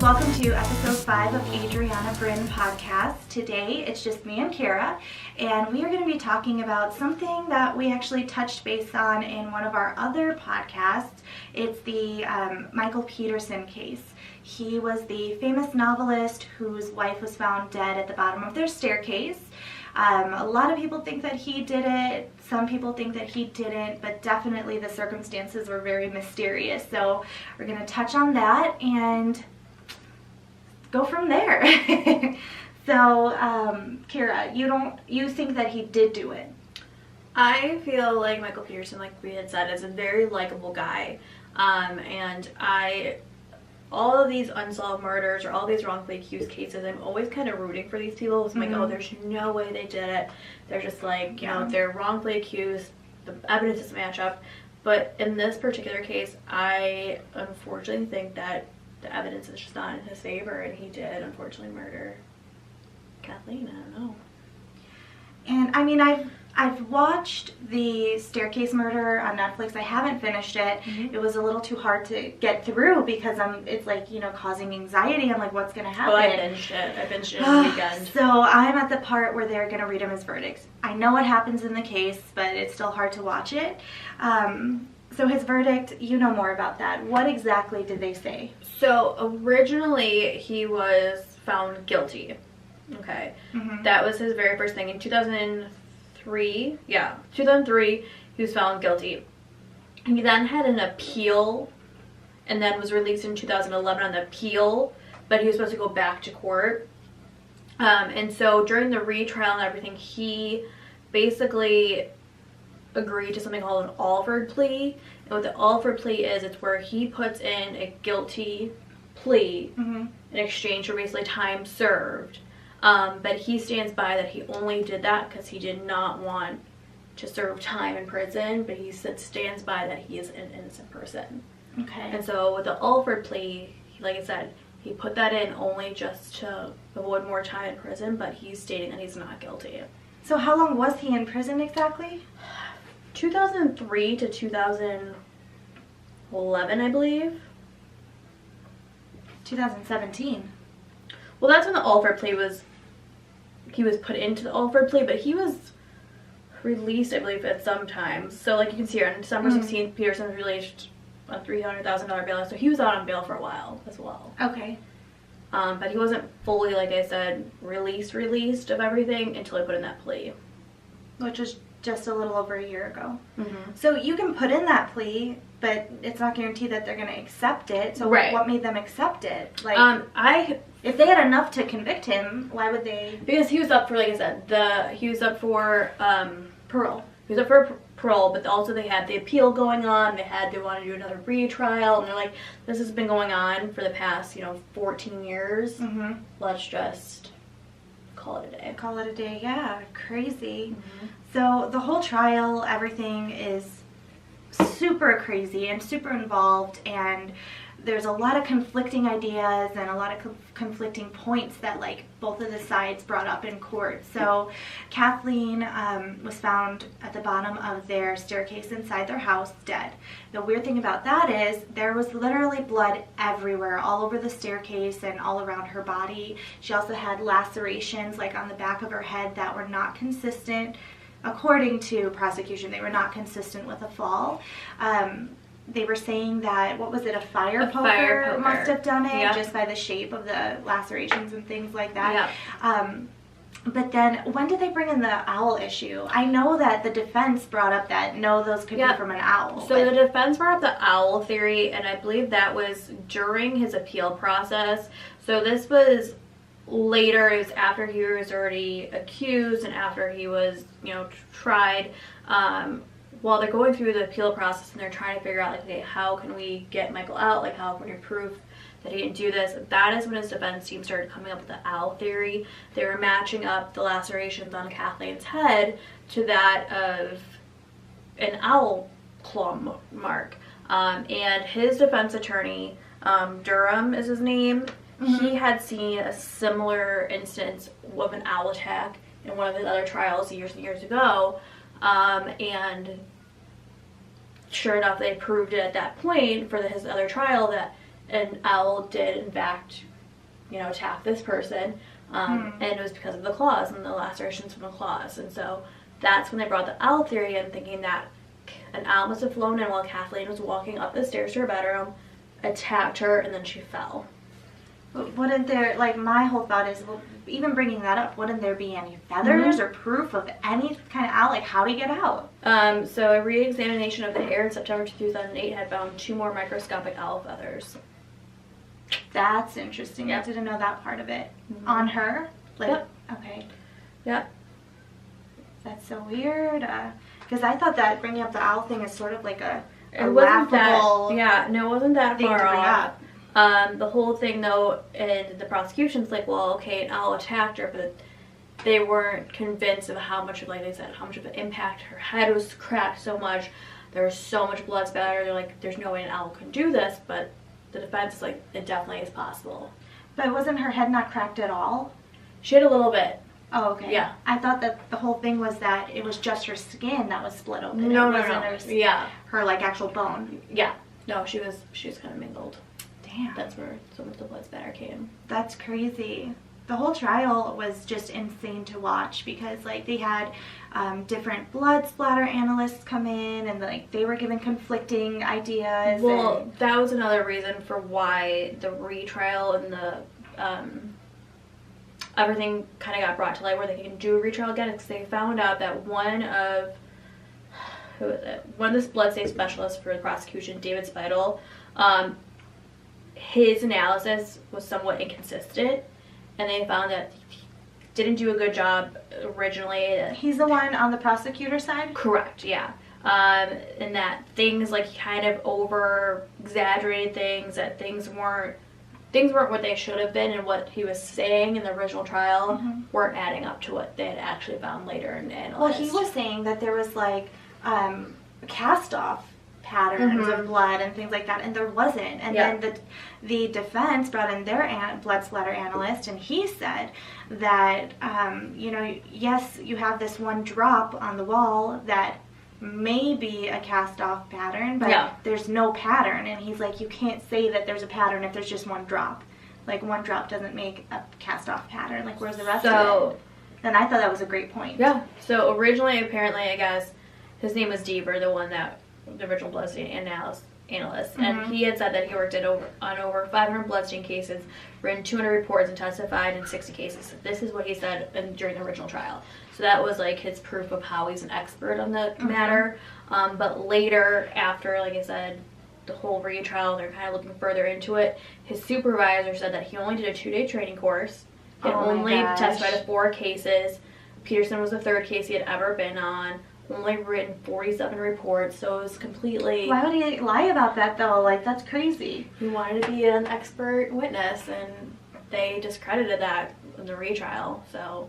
Welcome to episode 5 of Adriana Brin Podcast. Today it's just me and Kara, and we are going to be talking about something that we actually touched base on in one of our other podcasts. It's the Michael Peterson case. He was the famous novelist whose wife was found dead at the bottom of their staircase. A lot of people think that he did it. Some people think that he didn't, but definitely the circumstances were very mysterious. So we're going to touch on that and go from there. So, Kara, you think that he did do it? I feel like Michael Peterson, like we had said, is a very likable guy. And all of these unsolved murders or all these wrongfully accused cases, I'm always kind of rooting for these people. It's like, oh, there's no way they did it. They're just like, you know, they're wrongfully accused. The evidence doesn't match up. But in this particular case, I unfortunately think that the evidence is just not in his favor, and he did unfortunately murder Kathleen. I don't know. And I mean, I've watched the Staircase Murder on Netflix. I haven't finished it. It was a little too hard to get through because it's like, you know, causing anxiety. I'm like, what's going to happen? Oh, I binged it. I binged it in the weekend. So I'm at the part where they're going to read him his verdict. I know what happens in the case, but it's still hard to watch it. So his verdict, you know more about that. What exactly did they say? So originally he was found guilty. Okay. That was his very first thing. In 2003, he was found guilty. He then had an appeal and then was released in 2011 on the appeal, but he was supposed to go back to court. And so during the retrial and everything, he basically agreed to something called an Alford plea. And what the Alford plea is, it's where he puts in a guilty plea in exchange for basically time served. But he stands by that he only did that because he did not want to serve time in prison, but he stands by that he is an innocent person. Okay. And so with the Alford plea, like I said, he put that in only just to avoid more time in prison, but he's stating that he's not guilty. So how long was he in prison exactly? 2003 to 2011, I believe. 2017. Well, that's when the Alford plea was, he was put into the Alford plea, but he was released, I believe, at some time. So, like you can see here, on December 16th, Peterson was released on $300,000 bail, so he was out on bail for a while as well. Okay. But he wasn't fully, like I said, released of everything until he put in that plea. Which was just a little over a year ago. So you can put in that plea, but it's not guaranteed that they're going to accept it. So what made them accept it? Like, if they had enough to convict him, why would they? Because he was up for, like I said, he was up for parole. He was up for parole, but also they had the appeal going on. They wanted to do another retrial, and they're like, this has been going on for the past, 14 years. Let's just call it a day. Call it a day, yeah. Crazy. So the whole trial, everything is super crazy and super involved, and there's a lot of conflicting ideas and a lot of conflicting points that like both of the sides brought up in court. So Kathleen was found at the bottom of their staircase inside their house dead. The weird thing about that is there was literally blood everywhere, all over the staircase and all around her body. She also had lacerations like on the back of her head that were not consistent. According to prosecution, they were not consistent with a fall. They were saying that, what was it, a fire poker must have done it, just by the shape of the lacerations and things like that. But then, when did they bring in the owl issue? I know that the defense brought up that, no, those could be from an owl. So the defense brought up the owl theory, and I believe that was during his appeal process. So this was later, it was after he was already accused and after he was, tried. While they're going through the appeal process and they're trying to figure out, like, okay, how can we get Michael out? Like, how can we prove that he didn't do this? That is when his defense team started coming up with the owl theory. They were matching up the lacerations on Kathleen's head to that of an owl claw mark. And his defense attorney, Durham is his name, he had seen a similar instance of an owl attack in one of his other trials years and years ago. And sure enough, they proved it at that point for his other trial that an owl did in fact attack this person. And it was because of the claws and the lacerations from the claws. And so that's when they brought the owl theory in, thinking that an owl must have flown in while Kathleen was walking up the stairs to her bedroom, attacked her, and then she fell. Wouldn't there, like, my whole thought is, well, even bringing that up, wouldn't there be any feathers or proof of any kind of owl? Like, how did he get out? So a re-examination of the hair in September 2008 had found 2 more microscopic owl feathers. That's interesting. I didn't know that part of it. On her? Like, yep. Okay. Yep. That's so weird. Because I thought that bringing up the owl thing is sort of like a laughable... it wasn't that thing far to bring off. up. The whole thing, though, and the prosecution's like, well, okay, an owl attacked her, but they weren't convinced of how much of, like they said, how much of an impact. Her head was cracked so much. There was so much blood spatter. They're like, there's no way an owl can do this, but the defense is like, it definitely is possible. But wasn't her head not cracked at all? She had a little bit. Oh, okay. Yeah. I thought that the whole thing was that it was just her skin that was split open. No. Her, like, actual bone. Yeah. No, she was kind of mangled. Damn. That's where some of the blood spatter came. That's crazy. The whole trial was just insane to watch because, like, they had different blood splatter analysts come in and, like, they were given conflicting ideas. Well, that was another reason for why the retrial and the everything kind of got brought to light where they can do a retrial again, because they found out that one of this blood state specialist for the prosecution, David Spital, his analysis was somewhat inconsistent, and they found that he didn't do a good job originally. He's the one on the prosecutor side? Correct, yeah. And that things, like, he kind of over-exaggerated things, that things weren't what they should have been, and what he was saying in the original trial weren't adding up to what they had actually found later and analyzed. Well, he was saying that there was, like, cast-off patterns of blood and things like that, and there wasn't. And then the defense brought in their blood splatter analyst, and he said that, yes, you have this one drop on the wall that may be a cast-off pattern, but there's no pattern. And he's like, you can't say that there's a pattern if there's just one drop. Like, one drop doesn't make a cast-off pattern. Like, where's the rest of it? And I thought that was a great point. Yeah. So originally, apparently, I guess, his name was Deaver, the original bloodstain analyst, and he had said that he worked on over 500 bloodstain cases, written 200 reports, and testified in 60 cases. So this is what he said during the original trial. So that was, like, his proof of how he's an expert on the matter. But later, after, like I said, the whole retrial, they're kind of looking further into it. His supervisor said that he only did a 2-day training course. He had only testified to 4 cases. Peterson was the 3rd case he had ever been on. Only written 47 reports, so it was completely... Why would he lie about that, though? Like, that's crazy. He wanted to be an expert witness, and they discredited that in the retrial, so...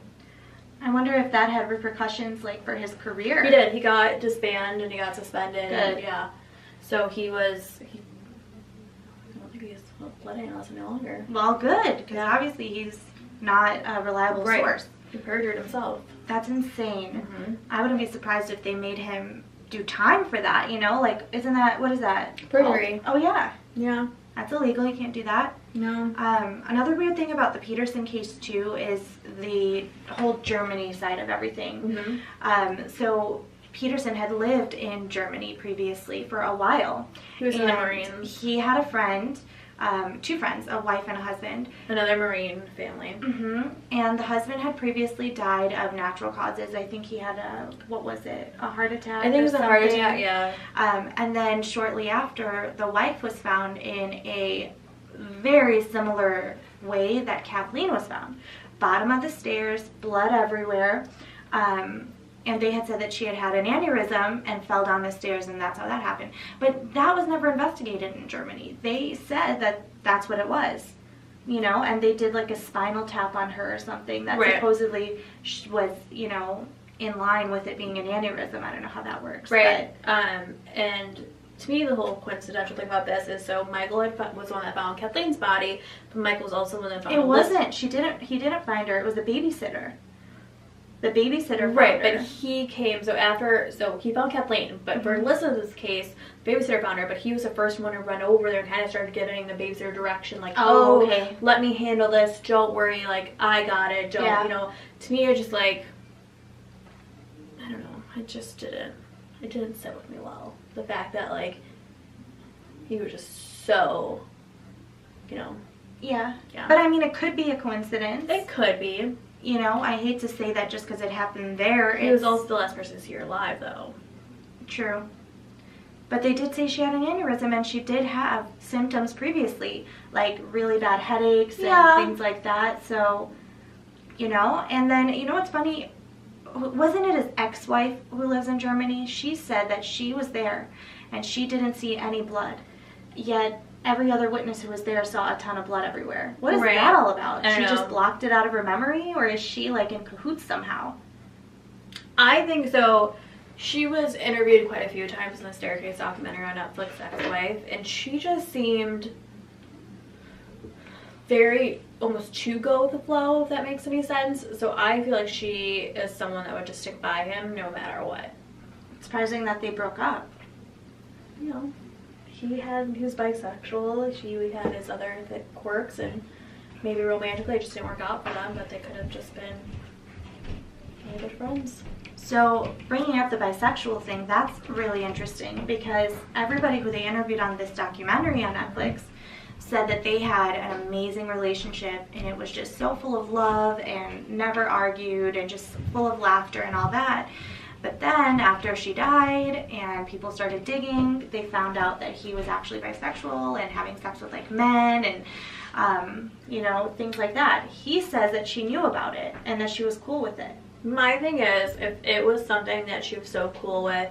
I wonder if that had repercussions, like, for his career. He did. He got disbanded, and he got suspended. Good. And, yeah. So I don't think he's a blood analyst any longer. Well, good, because obviously he's not a reliable source. He perjured himself. That's insane. I wouldn't be surprised if they made him do time for that, Like, isn't that, what is that? Perjury. Oh, yeah. Yeah. That's illegal. You can't do that. No. Another weird thing about the Peterson case, too, is the whole Germany side of everything. So Peterson had lived in Germany previously for a while. He was in the Marines. He had a friend, 2 friends, a wife and a husband. Another Marine family. And the husband had previously died of natural causes. I think he had a heart attack? I think it was a heart attack, yeah. And then shortly after, the wife was found in a very similar way that Kathleen was found. Bottom of the stairs, blood everywhere. And they had said that she had had an aneurysm and fell down the stairs, and that's how that happened. But that was never investigated in Germany. They said that that's what it was, and they did, like, a spinal tap on her or something that supposedly was, in line with it being an aneurysm. I don't know how that works. Right. And to me, the whole coincidental thing about this is, so Michael was the one that found Kathleen's body, but Michael was also the one that found It wasn't. He didn't find her. It was a babysitter. The babysitter found Right, her. but he came, so he found Kathleen, but for Alyssa's case, the babysitter found her, but he was the first one to run over there and kind of started giving the babysitter direction, like, okay. let me handle this, don't worry, like, I got it, don't, you know, to me, it just, like, I don't know, it didn't sit with me well, the fact that, like, he was just so, you know. Yeah. But, I mean, it could be a coincidence. It could be. You know, I hate to say that just because it happened there. He was also the last person to see her alive, though. True. But they did say she had an aneurysm, and she did have symptoms previously, like really bad headaches and things like that. So, you know, and then, you know what's funny? Wasn't it his ex-wife who lives in Germany? She said that she was there, and she didn't see any blood. Yet every other witness who was there saw a ton of blood everywhere. What is that all about? She just blocked it out of her memory, or is she like in cahoots somehow? I think so. She was interviewed quite a few times in the Staircase documentary on Netflix, Ex-Wife, and she just seemed very almost to go with the flow, if that makes any sense. So I feel like she is someone that would just stick by him no matter what. It's surprising that they broke up. You know. He was bisexual, she had his other quirks, and maybe romantically it just didn't work out for them, but they could have just been really good friends. So, bringing up the bisexual thing, that's really interesting, because everybody who they interviewed on this documentary on Netflix said that they had an amazing relationship, and it was just so full of love and never argued and just full of laughter and all that. But then, after she died and people started digging, they found out that he was actually bisexual and having sex with, like, men and, you know, things like that. He says that she knew about it and that she was cool with it. My thing is, if it was something that she was so cool with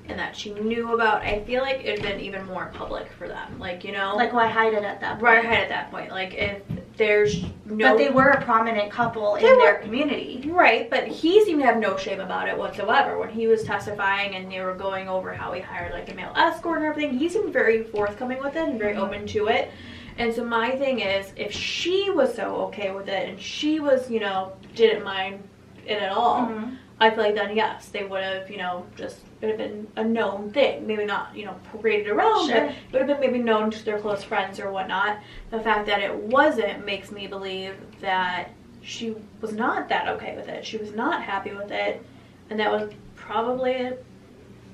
and that she knew about, I feel like it would have been even more public for them. Like, you know? Like, why hide it at that point? Why hide at that point? Like, if there's no... But they were a prominent couple in their community. Right, but he seemed to have no shame about it whatsoever. When he was testifying and they were going over how he hired, like, a male escort and everything, he seemed very forthcoming with it and very open to it. And so my thing is, if she was so okay with it and she was, you know, didn't mind it at all, I feel like then, yes, they would have, you know, just... it would have been a known thing. Maybe not, you know, paraded around, but it would have been maybe known to their close friends or whatnot. The fact that it wasn't makes me believe that she was not that okay with it. She was not happy with it. And that was probably a,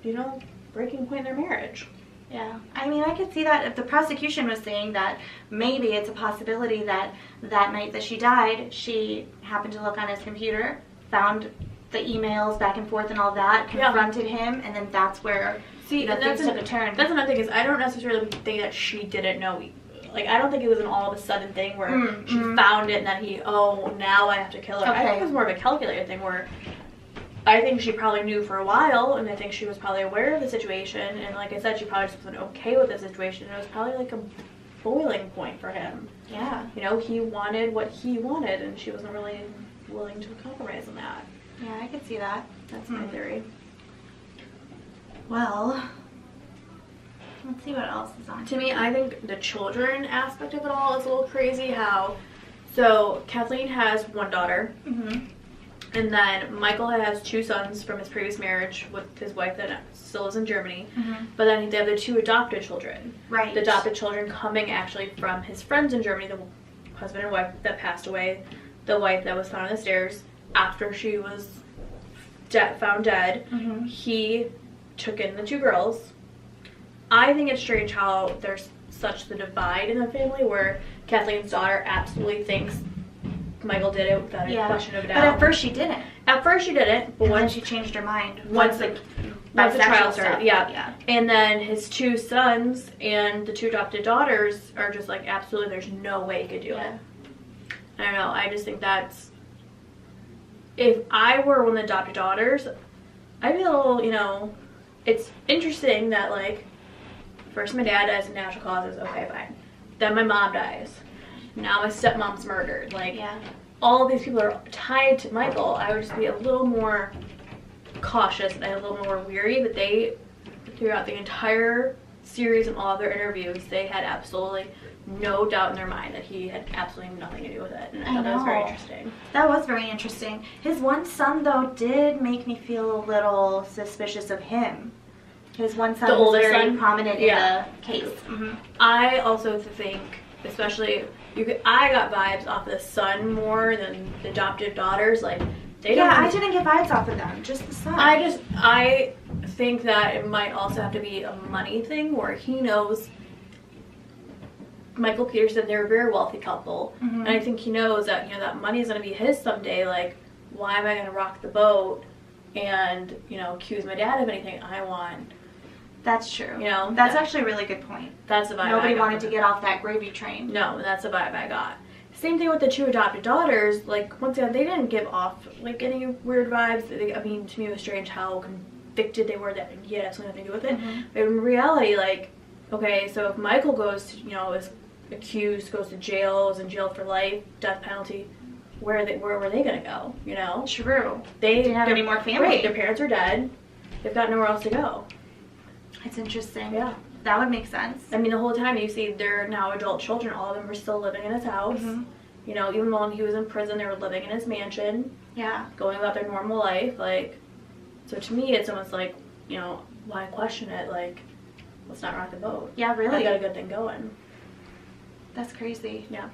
you know, breaking point in their marriage. Yeah. I mean, I could see that if the prosecution was saying that maybe it's a possibility that that night that she died, she happened to look on his computer, found the emails back and forth and all that, confronted him, and then that's where things took a turn. That's another thing is I don't necessarily think that she didn't know. Like, I don't think it was an all of a sudden thing where she found it and then now I have to kill her. Okay. I think it was more of a calculated thing where I think she probably knew for a while, and I think she was probably aware of the situation, and like I said, she probably just wasn't okay with the situation. It was probably like a boiling point for him. Yeah. You know, he wanted what he wanted, and she wasn't really willing to compromise on that. Yeah, I could see that. That's my theory. Well, let's see what else is on. To me, I think the children aspect of it all is a little crazy. So Kathleen has one daughter, and then Michael has two sons from his previous marriage with his wife that still lives in Germany. But then they have the two adopted children. Right. The adopted children coming actually from his friends in Germany, the husband and wife that passed away, the wife that was found on the stairs. After she was found dead, he took in the two girls. I think it's strange how there's such the divide in the family where Kathleen's daughter absolutely thinks Michael did it without a question of a doubt. But at first she didn't. But when she changed her mind. Once the trial started, yeah. And then his two sons and the two adopted daughters are just like, absolutely, there's no way he could do it. I don't know, I just think that's... If I were one of the adopted daughters, I'd be a little, you know, it's interesting that, like, first my dad dies of natural causes, okay, fine. Then my mom dies. Now my stepmom's murdered. Like, all of these people are tied to Michael. I would just be a little more cautious and a little more weary, but they, throughout the entire series and all of their interviews, they had absolutely no doubt in their mind that he had absolutely nothing to do with it. And I thought that was very interesting. That was very interesting. His one son, though, did make me feel a little suspicious of him. His one son was very prominent in the case. Mm-hmm. I also think, especially, I got vibes off the son more than the adopted daughters. Like, I didn't get vibes off of them, just the son. I think that it might also have to be a money thing where he knows Michael Peterson, they're a very wealthy couple, and I think he knows that, that money is going to be his someday. Like, why am I going to rock the boat and, accuse my dad of anything I want? That's true. That's actually a really good point. That's the vibe. Nobody wanted to get off that gravy train. No, that's the vibe I got. Same thing with the two adopted daughters. Like, once again, they didn't give off, like, any weird vibes. I mean, to me, it was strange how convicted they were that he had absolutely nothing to do with it. But in reality, like, okay, so if Michael goes to, is accused, goes to jail, is in jail for life, death penalty, where were they going to go, True. They didn't have any more family. Right, their parents are dead. They've got nowhere else to go. It's interesting. Yeah. That would make sense. I mean, the whole time you see they're now adult children. All of them are still living in his house. Even when he was in prison, they were living in his mansion. Yeah. Going about their normal life. Like, so to me, it's almost like, why question it? Like, let's not rock the boat. Yeah, really. I got a good thing going. That's crazy. Yeah.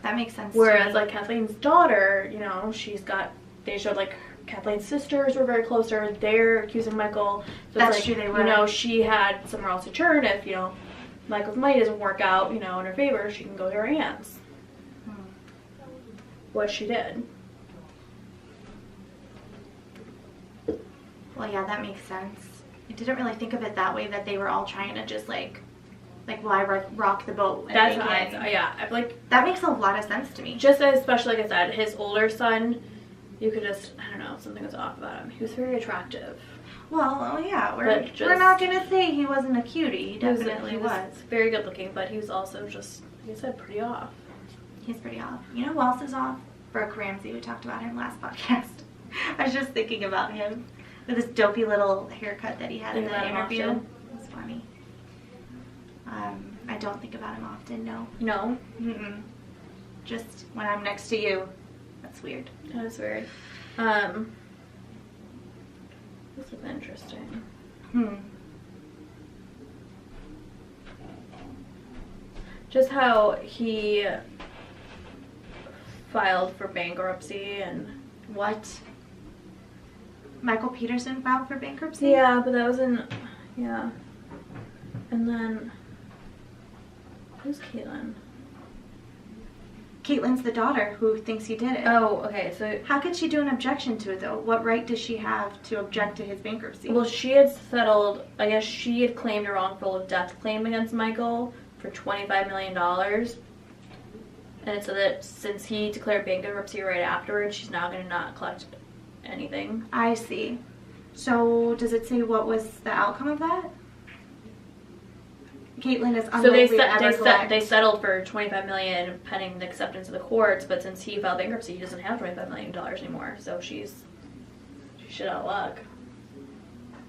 That makes sense. Whereas, like, Kathleen's daughter, they showed, like, Kathleen's sisters were very close to her. They're accusing Michael. So That's true, they were. She had somewhere else to turn if, Michael's money doesn't work out, in her favor. She can go to her aunt's. What she did. Well, yeah, that makes sense. I didn't really think of it that way, that they were all trying to just, why rock the boat? That's how I like. That makes a lot of sense to me. Just especially, like I said, his older son, you could just, I don't know, something was off about him. He was very attractive. Well, yeah, we're not going to say he wasn't a cutie. He definitely was. Very good looking, but he was also just, like I said, pretty off. He's pretty off. You know who else is off? Brooke Ramsey. We talked about him last podcast. I was just thinking about him with this dopey little haircut that he had in the interview. It was funny. I don't think about him often, no. No? Mm-mm. Just when I'm next to you. That's weird. That is weird. This is interesting. Just how he filed for bankruptcy and... What? Michael Peterson filed for bankruptcy? Yeah, but that was in... Yeah. And then... Who's Caitlin? Caitlin's the daughter who thinks he did it. Oh, okay, so... How could she do an objection to it, though? What right does she have to object to his bankruptcy? Well, she had settled... I guess she had claimed a wrongful death claim against Michael for $25 million. And so that since he declared bankruptcy right afterwards, she's now going to not collect anything. I see. So, does it say what was the outcome of that? Caitlin is unlikely to ever collect. They settled for $25 million pending the acceptance of the courts, but since he filed bankruptcy, he doesn't have $25 million anymore. So she's shit out of luck.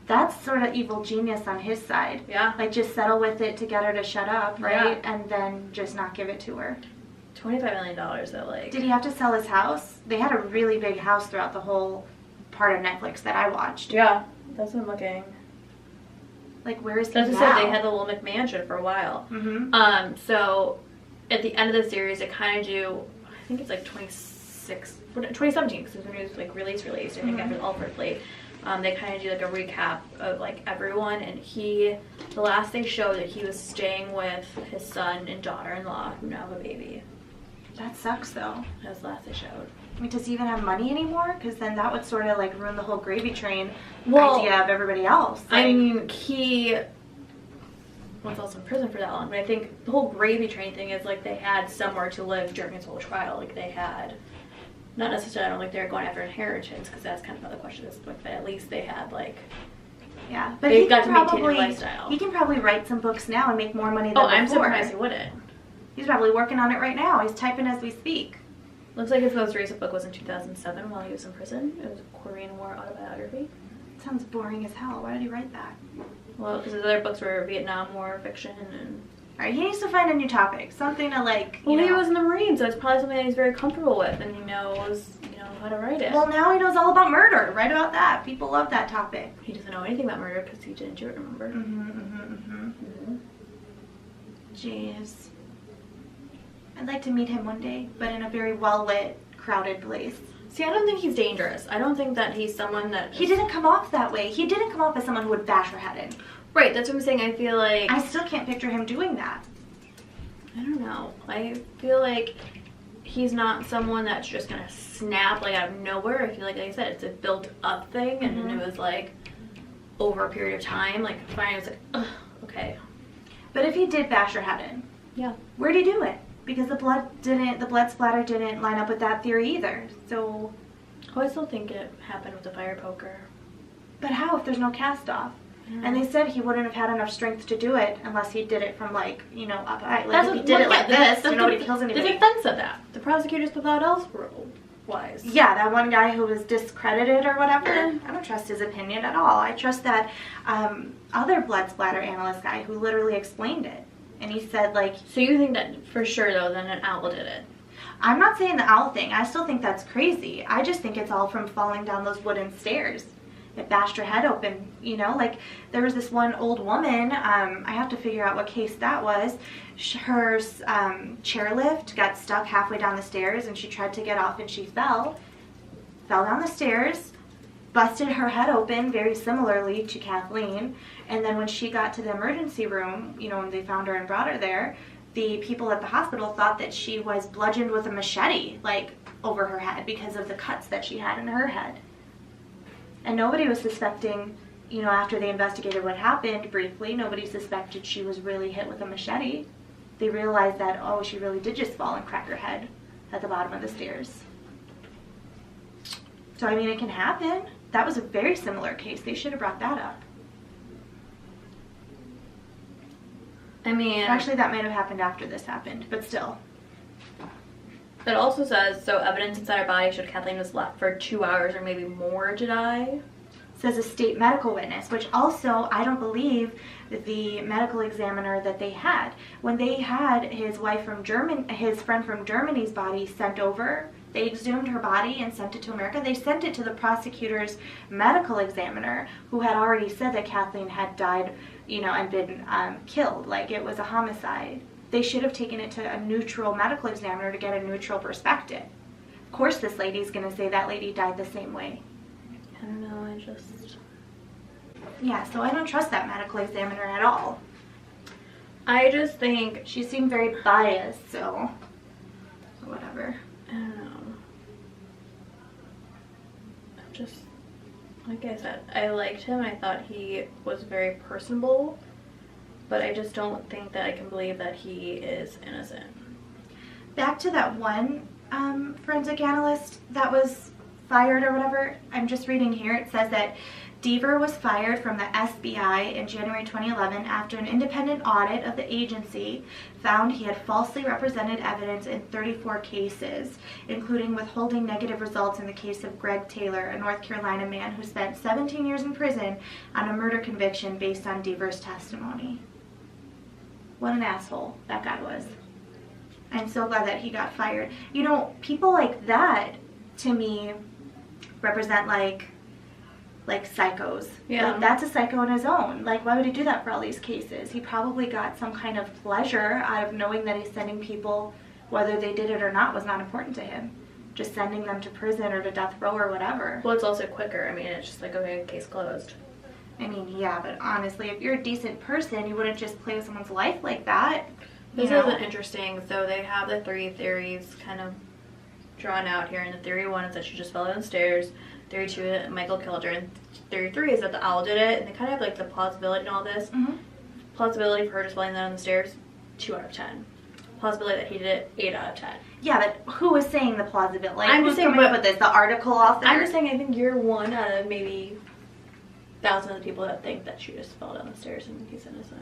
That's sort of evil genius on his side. Yeah. Like, just settle with it to get her to shut up, right? Yeah. And then just not give it to her. $25 million, though, like... Did he have to sell his house? They had a really big house throughout the whole part of Netflix that I watched. Yeah, that's what I'm looking. Like, where is he now? That's what I said, they had the little McMansion for a while. Mm-hmm. So, at the end of the series, it kind of do... I think it's like 2017, because it was when it was, like, released, I think, after the Alfred played. They kind of do, like, a recap of, like, everyone, and the last they showed that he was staying with his son and daughter-in-law, who now have a baby. That sucks, though. That was the last they showed. I mean, does he even have money anymore? Because then that would sort of, like, ruin the whole gravy train idea of everybody else. Like, I mean, he was also in prison for that long, but I think the whole gravy train thing is, like, they had somewhere to live during his whole trial. Like, they had... Not necessarily, I don't think they're going after inheritance, because that's kind of how the question is, but at least they had, like... Yeah, but they got to maintain their lifestyle. He can probably write some books now and make more money than before. I'm surprised he wouldn't. He's probably working on it right now. He's typing as we speak. Looks like his most recent book was in 2007 while he was in prison. It was a Korean War autobiography. Sounds boring as hell. Why did he write that? Well, because his other books were Vietnam War fiction and... Alright, he needs to find a new topic. Something to like, Well, he was in the Marines, so it's probably something that he's very comfortable with, and he knows, how to write it. Well, now he knows all about murder. Write about that. People love that topic. He doesn't know anything about murder because he didn't do it, remember? Jeez. I'd like to meet him one day, but in a very well-lit, crowded place. See, I don't think he's dangerous. I don't think that he's someone that... He didn't come off that way. He didn't come off as someone who would bash her head in. Right, that's what I'm saying. I feel like... I still can't picture him doing that. I don't know. I feel like he's not someone that's just gonna snap like out of nowhere. I feel like I said, it's a built-up thing, and then it was like over a period of time. Like finally, I was like, ugh, okay. But if he did bash her head in, yeah, where'd he do it? Because the blood splatter didn't line up with that theory either. So, I still think it happened with the fire poker. But how if there's no cast off? And they said he wouldn't have had enough strength to do it unless he did it from up high. Like if he did it like this, nobody kills anybody. The defense of that. The prosecutors thought elsewise. Yeah, that one guy who was discredited or whatever. I don't trust his opinion at all. I trust that other blood splatter analyst guy who literally explained it. And he said So you think that for sure though, then an owl did it? I'm not saying the owl thing. I still think that's crazy. I just think it's all from falling down those wooden stairs. It bashed her head open, there was this one old woman, I have to figure out what case that was. Her chairlift got stuck halfway down the stairs and she tried to get off and she fell down the stairs, busted her head open very similarly to Kathleen, and then when she got to the emergency room, when they found her and brought her there, the people at the hospital thought that she was bludgeoned with a machete, over her head because of the cuts that she had in her head. And nobody was suspecting, after they investigated what happened briefly, nobody suspected she was really hit with a machete. They realized that, she really did just fall and crack her head at the bottom of the stairs. So, it can happen. That was a very similar case. They should have brought that up. Actually, that might have happened after this happened, but still. It also says, so evidence inside her body showed Kathleen was left for 2 hours or maybe more to die. Says a state medical witness, which also I don't believe the medical examiner that they had. When they had his friend from Germany's body sent over, they exhumed her body and sent it to America. They sent it to the prosecutor's medical examiner, who had already said that Kathleen had died, and been killed, like it was a homicide. They should have taken it to a neutral medical examiner to get a neutral perspective. Of course this lady's going to say that lady died the same way. I don't know, Yeah, so I don't trust that medical examiner at all. I just think... She seemed very biased, so... whatever. I don't know. Like I said, I liked him. I thought he was very personable. But I just don't think that I can believe that he is innocent. Back to that one forensic analyst that was fired or whatever. I'm just reading here. It says that Deaver was fired from the SBI in January 2011 after an independent audit of the agency found he had falsely represented evidence in 34 cases, including withholding negative results in the case of Greg Taylor, a North Carolina man who spent 17 years in prison on a murder conviction based on Deaver's testimony. What an asshole that guy was. I'm so glad that he got fired. People like that, to me, represent like psychos. Yeah. That's a psycho in his own. Why would he do that for all these cases? He probably got some kind of pleasure out of knowing that he's sending people, whether they did it or not was not important to him. Just sending them to prison or to death row or whatever. Well, it's also quicker. It's just okay, case closed. Yeah, but honestly, if you're a decent person, you wouldn't just play with someone's life like that. This is interesting. So they have the 3 theories kind of drawn out here. And the theory 1 is that she just fell downstairs. Theory 2 that Michael killed her. And theory 3 is that the owl did it. And they kind of have the plausibility and all this. Mm-hmm. Plausibility for her just falling down the stairs, 2 out of 10. Plausibility that he did it, 8 out of 10. Yeah, but who is saying the plausibility? I'm who's just saying, coming up with this? The article author? I'm just saying I think you're one out of maybe thousands of people that think that she just fell down the stairs and he's innocent.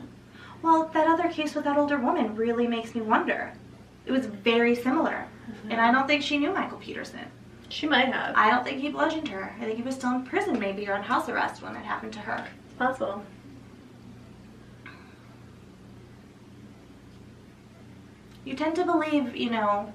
Well, that other case with that older woman really makes me wonder. It was very similar. Mm-hmm. And I don't think she knew Michael Peterson. She might have. I don't think he bludgeoned her. I think he was still in prison maybe or on house arrest when that happened to her. It's possible. You tend to believe, you know,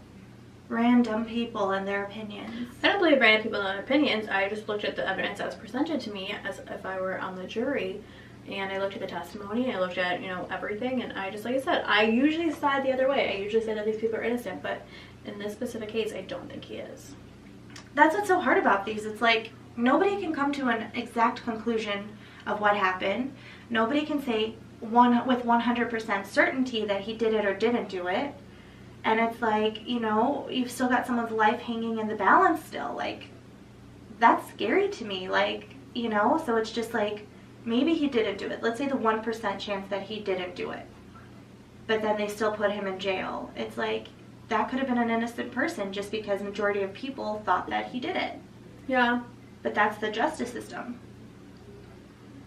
random people and their opinions. I don't believe random people and their opinions. I just looked at the evidence that was presented to me as if I were on the jury. And I looked at the testimony, and I looked at, you know, everything. And I just, like I said, I usually side the other way. I usually say that these people are innocent. But in this specific case, I don't think he is. That's what's so hard about these. It's like nobody can come to an exact conclusion of what happened. Nobody can say with 100% certainty that he did it or didn't do it. And it's like, you know, you've still got someone's life hanging in the balance still. Like, that's scary to me. Like, you know, so it's just like, maybe he didn't do it. Let's say the 1% chance that he didn't do it. But then they still put him in jail. It's like, that could have been an innocent person just because majority of people thought that he did it. Yeah. But that's the justice system.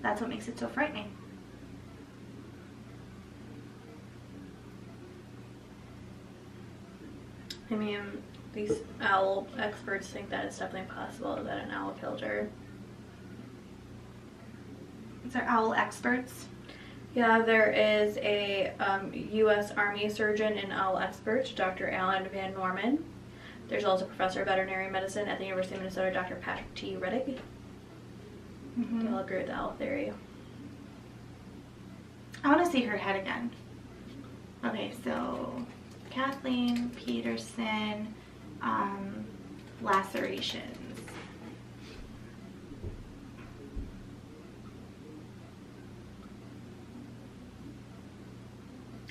That's what makes it so frightening. I mean, these owl experts think that it's definitely possible that an owl killed her. These are owl experts. Yeah, there is a U.S. Army surgeon and owl expert, Dr. Alan Van Norman. There's also professor of veterinary medicine at the University of Minnesota, Dr. Patrick T. Reddick. They all agree with the owl theory. I want to see her head again. Okay, so Kathleen Peterson, lacerations.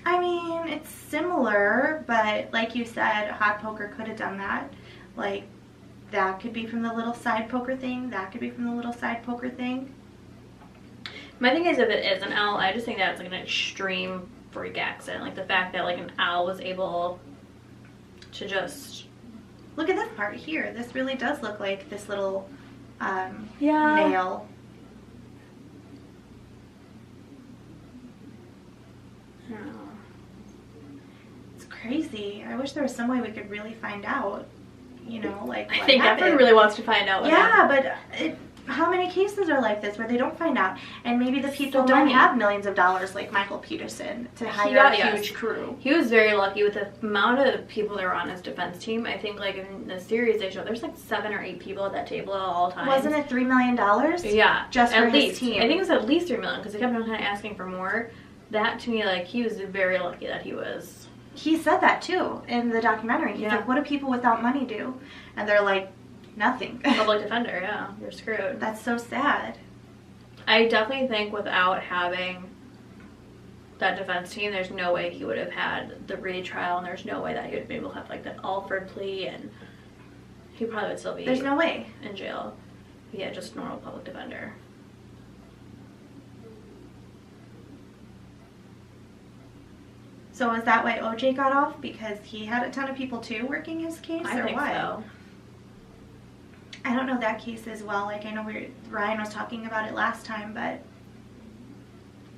I mean, it's similar, but like you said, hot poker could have done that. Like, that could be from the little side poker thing. That could be from the little side poker thing. My thing is, if it is an owl, I just think that's like an extreme freak accident. Like the fact that like an owl was able to just... Look at this part here. This really does look like this little yeah. nail. I don't know. It's crazy. I wish there was some way we could really find out. You know, like what I think happened. everyone really wants to find out what happened. But how many cases are like this where they don't find out? And maybe the people So don't many. have millions of dollars like Michael Peterson to hire a huge crew. He was very lucky with the amount of people that were on his defense team. I think like in the series they showed, there's like 7 or 8 people at that table at all times. Wasn't it $3 million? Yeah, just at for least. his team. I think it was at least $3 million because they kept on kind of asking for more. That to me, like he was very lucky that he was. He said that too in the documentary. He's like, what do people without money do? And they're like, nothing. Public defender, yeah, you're screwed. That's so sad. I definitely think without having that defense team, there's no way he would have had the retrial, and there's no way that he would be able to have like that Alford plea, and he probably would still be. There's no way in jail. Yeah, just normal public defender. So is that why OJ got off? Because he had a ton of people too working his case, I or think what? so. I don't know that case as well. Like, I know Ryan was talking about it last time, but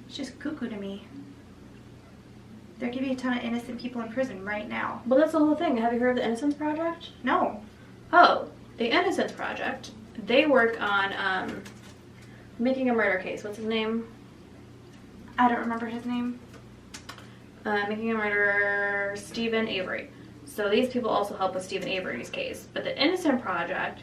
it's just cuckoo to me. They're giving a ton of innocent people in prison right now. Well, that's the whole thing. Have you heard of the Innocence Project? No. Oh, the Innocence Project. They work on making a murder case. What's his name? I don't remember his name. Making a Murderer, Stephen Avery. So these people also help with Stephen Avery's case. But the Innocent Project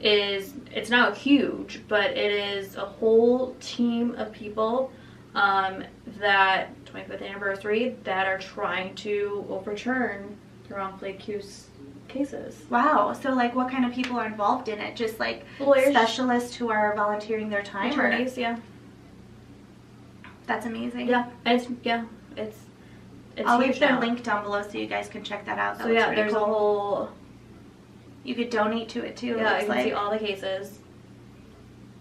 it's not huge, but it is a whole team of people that 25th anniversary that are trying to overturn the wrongfully accused cases. Wow. So, like, what kind of people are involved in it? Just, like, lawyers, specialists who are volunteering their time? Attorneys, yeah. That's amazing. Yeah. It's I'll leave huge the now. link down below so you guys can check that out. That So yeah, really there's cool. a whole... You could donate to it too. Yeah, you can see all the cases.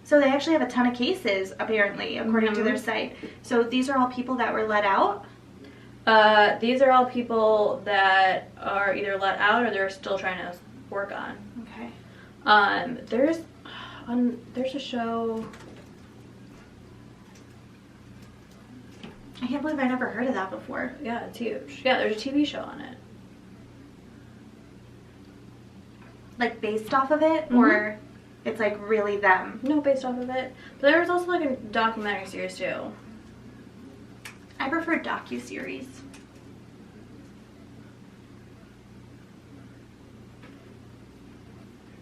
So they actually have a ton of cases, apparently, according to their site. So these are all people that were let out? These are all people that are either let out or they're still trying to work on. Okay. There's a show... I can't believe I never heard of that before. Yeah, it's huge. Yeah, there's a TV show on it. Like, based off of it? Or it's, like, really them? No, based off of it. But there was also, like, a documentary series, too. I prefer docuseries.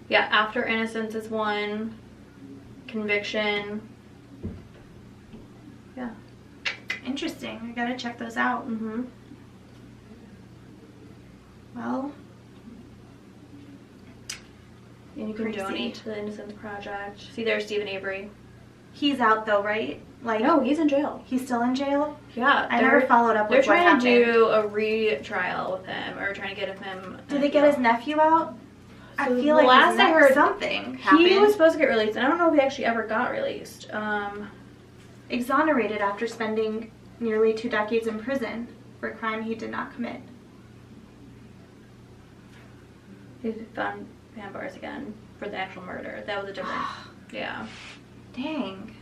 Yeah, after innocence is one. Conviction. Yeah. Interesting. I gotta check those out. Mm-hmm. Well. And you can donate to the Innocence Project. See, there's Stephen Avery. He's out though, right? Like, no, he's in jail. He's still in jail? Yeah. I never followed up with what happened. They're trying to do a retrial with him, or trying to get him. Did they get his nephew out? So I feel like last I heard something happened. He was supposed to get released, and I don't know if he actually ever got released. Exonerated after spending nearly 2 decades in prison for a crime he did not commit. He found handbars again for the actual murder. That was a different. Yeah. Dang.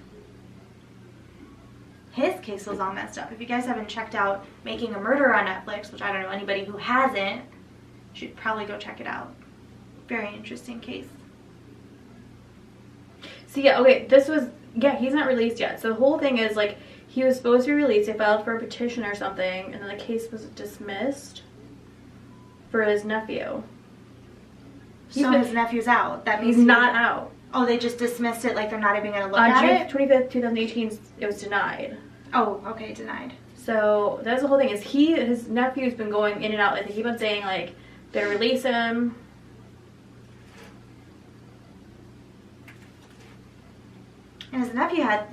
His case was all messed up. If you guys haven't checked out Making a Murderer on Netflix, which I don't know anybody who hasn't, should probably go check it out. Very interesting case. So yeah, okay, he's not released yet. So the whole thing is, like, he was supposed to be released. They filed for a petition or something, and then the case was dismissed for his nephew. So his nephew's out. That means he's not out. Oh, they just dismissed it, like they're not even going to look at it? On June 25th, 2018, it was denied. Oh, okay, denied. So that's the whole thing, is his nephew's been going in and out. Like, they keep on saying, like, they release him. And his nephew had,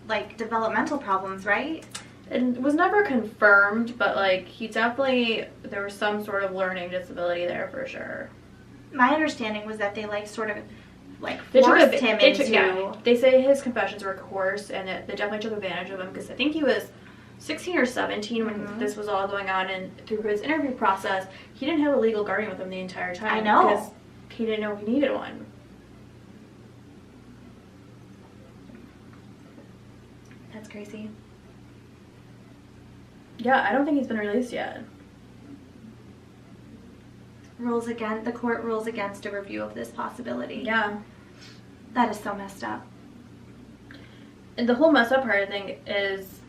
like, developmental problems, right? It was never confirmed, but, like, there was some sort of learning disability there for sure. My understanding was that they, like, sort of, like, forced him into... Yeah. They say his confessions were coerced, and that they definitely took advantage of him, because I think he was 16 or 17 when this was all going on, and through his interview process, he didn't have a legal guardian with him the entire time. I know. Because he didn't know he needed one. That's crazy. Yeah, I don't think he's been released yet. The court rules against a review of this possibility. Yeah. That is so messed up. And the whole messed up part of the thing is,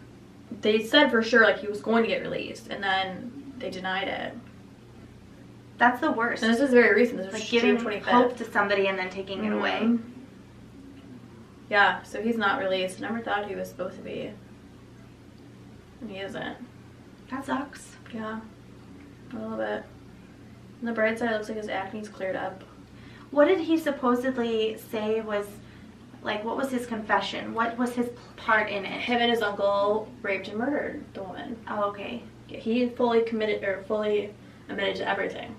they said for sure, like, he was going to get released, and then they denied it. That's the worst. And this is very recent. This was like June giving 25th. hope to somebody and then taking it away. Yeah, so he's not released. Never thought he was supposed to be. And he isn't. That sucks. Yeah, a little bit. On the bright side, it looks like his acne's cleared up. What did he supposedly say was, like, what was his confession? What was his part in it? Him and his uncle raped and murdered the woman. Oh, okay. Yeah, he fully admitted to everything.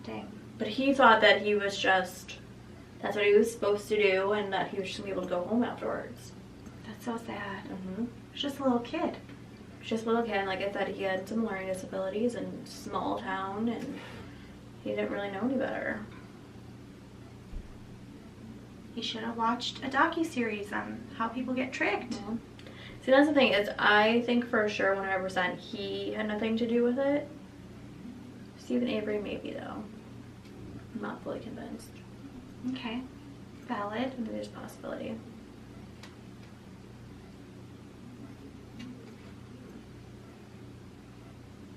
Dang. But he thought that he was that's what he was supposed to do, and that he was just going to be able to go home afterwards. That's so sad. Mm-hmm. He's just a little kid. Just a little kid. Like I said, he had some learning disabilities in a small town, and he didn't really know any better. He should have watched a docuseries on how people get tricked. Yeah. See, that's the thing, is I think for sure 100% he had nothing to do with it. Stephen Avery maybe, though. I'm not fully convinced. Okay. Valid. Maybe there's a possibility.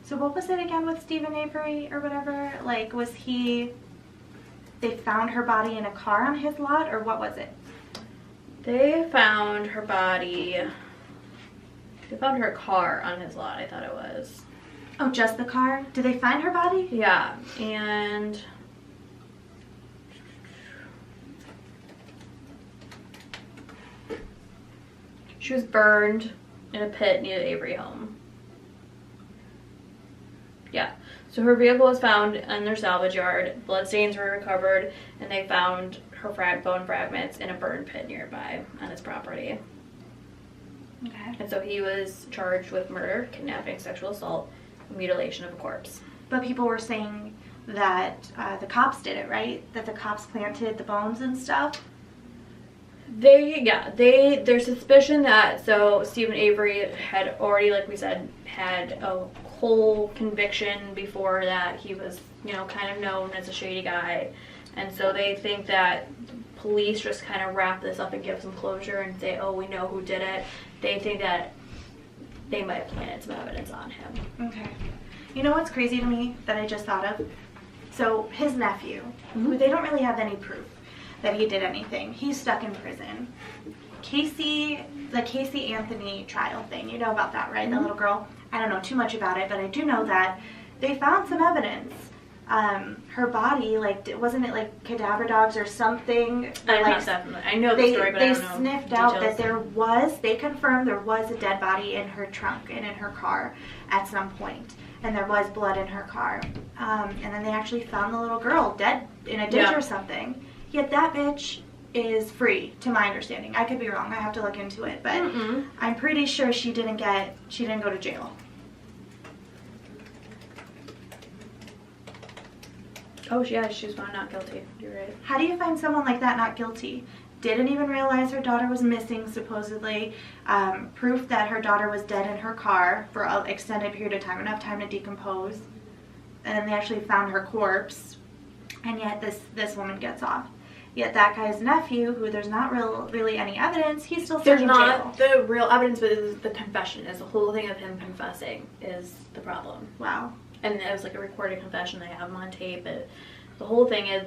So what was it again with Stephen Avery or whatever? Like, they found her body in a car on his lot, or what was it? They found her body. They found her car on his lot, I thought it was. Oh, just the car? Did they find her body? Yeah, and she was burned in a pit near the Avery home. Yeah, so her vehicle was found in their salvage yard. Bloodstains were recovered, and they found her bone fragments in a burned pit nearby on his property. Okay. And so he was charged with murder, kidnapping, sexual assault, and mutilation of a corpse. But people were saying that the cops did it, right? That the cops planted the bones and stuff? There's suspicion that, so Stephen Avery had already, like we said, had a whole conviction before that. He was, kind of known as a shady guy. And so they think that police just kind of wrap this up and give some closure and say, oh, we know who did it. They think that they might have planted some evidence on him. Okay. You know what's crazy to me that I just thought of? So his nephew, who they don't really have any proof that he did anything, he's stuck in prison. The Casey Anthony trial thing, you know about that, right? The little girl. I don't know too much about it, but I do know that they found some evidence. Her body, like, wasn't it like cadaver dogs or something? I know the story, but I don't know. They sniffed out that they confirmed there was a dead body in her trunk and in her car at some point, and there was blood in her car. And then they actually found the little girl dead in a ditch or something. Yet that bitch is free, to my understanding. I could be wrong. I have to look into it, but I'm pretty sure she didn't go to jail. Oh, yeah, she was found not guilty. You're right. How do you find someone like that not guilty? Didn't even realize her daughter was missing, supposedly. Proof that her daughter was dead in her car for an extended period of time, enough time to decompose. And then they actually found her corpse. And yet this woman gets off. Yet that guy's nephew, who there's not really any evidence, he's still stuck in jail. There's not the real evidence, but it's the confession. Is the whole thing of him confessing is the problem. Wow. And it was like a recorded confession. They have him on tape. But the whole thing is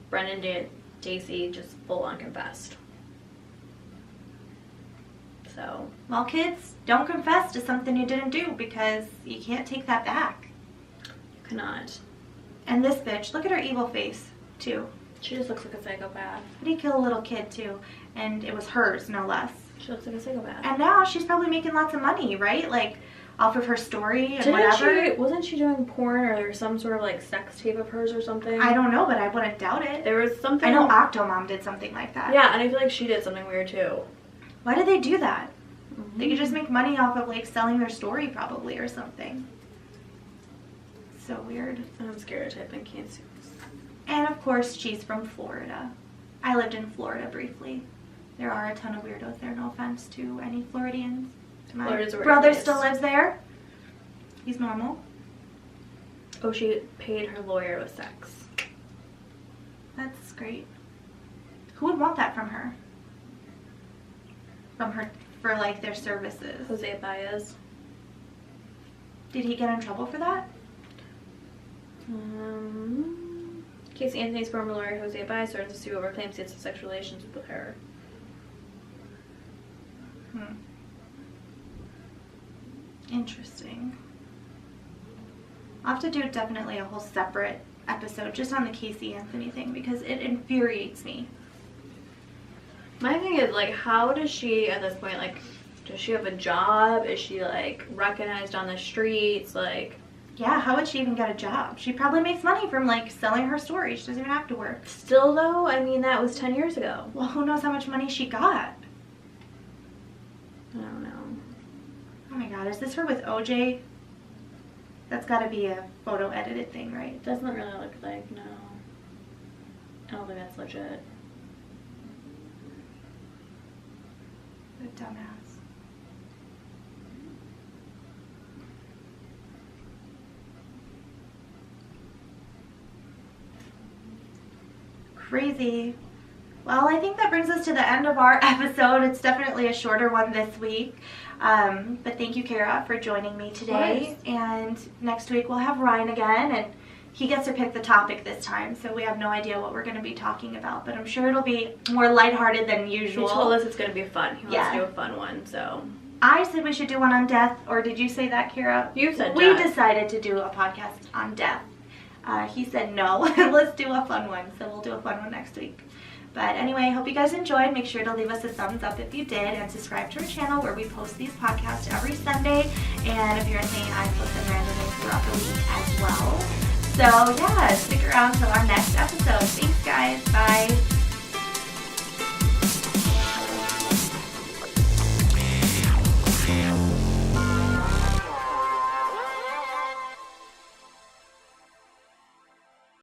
Brendan Daisy just full on confessed. So. Well, kids, don't confess to something you didn't do because you can't take that back. You cannot. And this bitch, look at her evil face, too. She just looks like a psychopath. Did he kill a little kid, too? And it was hers, no less. She looks like a psychopath. And now she's probably making lots of money, right? Like, off of her story and whatever. Wasn't she doing porn or there was some sort of like sex tape of hers or something? I don't know, but I wouldn't doubt it. There was something. I know Octomom did something like that. Yeah, and I feel like she did something weird too. Why did they do that? They could just make money off of like selling their story probably or something. So weird. I'm stereotyping, can't see. And of course, she's from Florida. I lived in Florida briefly. There are a ton of weirdos there, no offense to any Floridians. My brother still lives there. He's normal. Oh, she paid her lawyer with sex. That's great. Who would want that from her? From her, for like their services. Jose Baez. Did he get in trouble for that? Casey Anthony's former lawyer, Jose Baez, started to sue over claims he had sexual relations with her. Interesting. I'll have to do definitely a whole separate episode just on the Casey Anthony thing because it infuriates me. My thing is, like, how does she, at this point, like, does she have a job? Is she, like, recognized on the streets? Like, yeah, how would she even get a job? She probably makes money from, like, selling her story. She doesn't even have to work. Still, though, I mean, that was 10 years ago. Well, who knows how much money she got? I don't know. Oh my god, is this her with OJ? That's gotta be a photo edited thing, right? It doesn't really look like, no. I don't think that's legit. What a dumbass. Crazy. Well, I think that brings us to the end of our episode. It's definitely a shorter one this week. But thank you, Kara, for joining me today. And next week we'll have Ryan again, and he gets to pick the topic this time, so we have no idea what we're going to be talking about. But I'm sure it'll be more lighthearted than usual. He told us it's going to be fun. He wants to do a fun one, so. I said we should do one on death, or did you say that, Kara? You said death. We decided to do a podcast on death. He said no. Let's do a fun one, so we'll do a fun one next week. But anyway, I hope you guys enjoyed. Make sure to leave us a thumbs up if you did, and subscribe to our channel where we post these podcasts every Sunday. And if you're in St. I post them randomly throughout the week as well. So yeah, stick around till our next episode.